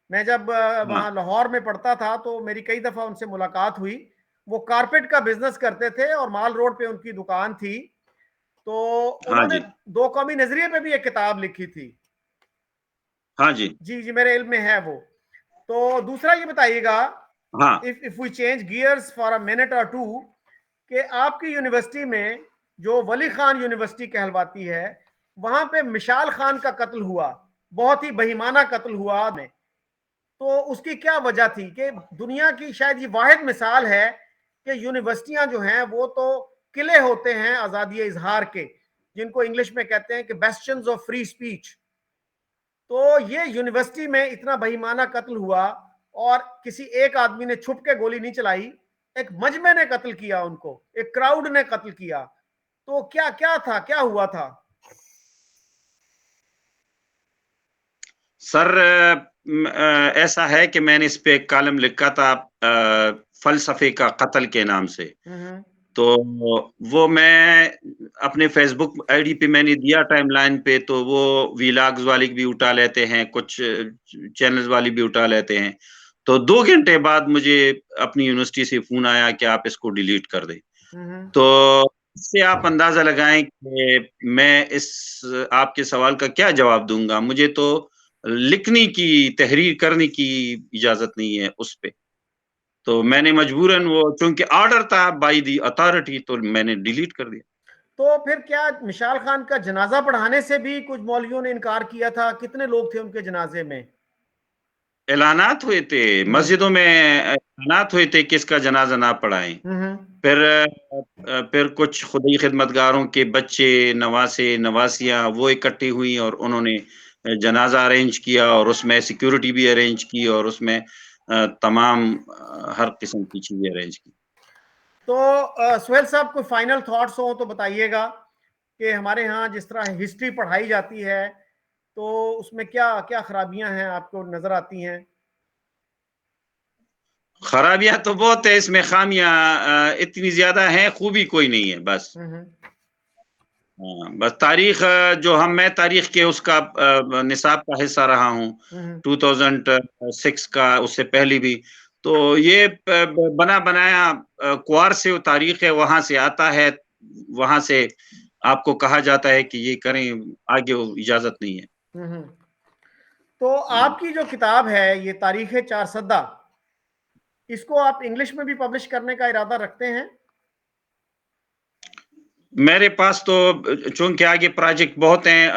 میں جب وہاں لاہور میں پڑھتا تھا تو میری کئی دفعہ ان سے ملاقات ہوئی. وہ کارپیٹ کا بزنس کرتے تھے اور مال روڈ پہ ان کی دکان تھی. تو انہوں نے دو قومی نظریے پہ بھی ایک کتاب لکھی تھی. ہاں جی جی میرے علم میں ہے وہ. تو دوسرا یہ بتائیے گا, if we change gears for a minute or two, کہ آپ کی یونیورسٹی میں جو ولی خان یونیورسٹی کہلواتی ہے, وہاں پہ مشال خان کا قتل ہوا, بہت ہی بہیمانہ قتل ہوا. تو اس کی کیا وجہ تھی کہ دنیا کی شاید یہ واحد مثال ہے کہ یونیورسٹیاں جو ہیں وہ تو قلعے ہوتے ہیں آزادی اظہار کے, جن کو انگلش میں کہتے ہیں کہ بیسٹنز آف فری سپیچ. تو یہ یونیورسٹی میں اتنا بہیمانہ قتل ہوا اور کسی ایک آدمی نے چھپ کے گولی نہیں چلائی, ایک مجمع نے قتل کیا ان کو, ایک کراؤڈ نے قتل کیا. تو کیا تھا, کیا ہوا تھا؟ سر ایسا ہے کہ میں نے اس پہ ایک کالم لکھا تھا فلسفے کا قتل کے نام سے. تو وہ میں اپنے فیس بک آئی ڈی پہ میں نے دیا ٹائم لائن پہ, تو وہ ویلاگز والے بھی اٹھا لیتے ہیں, کچھ چینلز والی بھی اٹھا لیتے ہیں. تو 2 گھنٹے بعد مجھے اپنی یونیورسٹی سے فون آیا کہ آپ اس کو ڈیلیٹ کر دیں. تو اس سے آپ اندازہ لگائیں کہ میں اس آپ کے سوال کا کیا جواب دوں گا. مجھے تو لکھنے کی, تحریر کرنے کی اجازت نہیں ہے اس پہ. تو میں نے مجبوراً وہ چونکہ آرڈر تھا بائی دی اتھارٹی, تو میں نے ڈیلیٹ کر دیا. تو پھر کیا مشال خان کا جنازہ پڑھانے سے بھی کچھ مولویوں نے انکار کیا تھا؟ کتنے لوگ تھے ان کے جنازے میں؟ اعلانات ہوئے تھے مسجدوں میں, اعلانات ہوئے تھے کہ اس کا جنازہ نہ پڑھائیں. پھر کچھ خدائی خدمتگاروں کے بچے, نواسے نواسیاں وہ اکٹھی ہوئی اور انہوں نے جنازہ ارینج کیا, اور اس میں سیکیورٹی بھی ارینج کی, اور اس میں تمام ہر قسم کی چیزیں ارینج کی. تو سہیل صاحب کوئی فائنل تھاٹس ہوں تو بتائیے گا کہ ہمارے ہاں جس طرح ہسٹری پڑھائی جاتی ہے تو اس میں کیا کیا خرابیاں ہیں آپ کو نظر آتی ہیں؟ خرابیاں تو بہت ہے اس میں, خامیاں اتنی زیادہ ہیں, خوبی کوئی نہیں ہے. بس تاریخ جو میں تاریخ کے اس کا نصاب کا حصہ رہا ہوں 2006 کا, اس سے پہلے بھی. تو یہ بنا بنایا کوار سے تاریخ ہے, وہاں سے آتا ہے, وہاں سے آپ کو کہا جاتا ہے کہ یہ کریں, آگے اجازت نہیں ہے. تو آپ کی جو کتاب ہے یہ تاریخ 4 اس کو آپ انگلش میں بھی پبلش کرنے کا ارادہ رکھتے ہیں؟ میرے پاس تو چونکہ آگے پروجیکٹ بہت ہیں,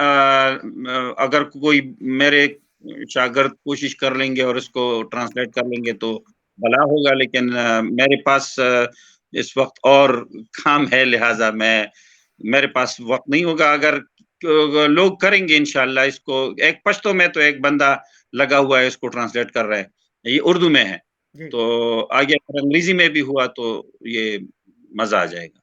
اگر کوئی میرے شاگرد کوشش کر لیں گے اور اس کو ٹرانسلیٹ کر لیں گے تو بھلا ہوگا, لیکن میرے پاس اس وقت اور کام ہے, لہٰذا میرے پاس وقت نہیں ہوگا. اگر لوگ کریں گے انشاءاللہ اس کو, ایک پشتو میں تو ایک بندہ لگا ہوا ہے اس کو ٹرانسلیٹ کر رہا ہے, یہ اردو میں ہے. تو آگے اگر انگریزی میں بھی ہوا تو یہ مزہ آ جائے گا.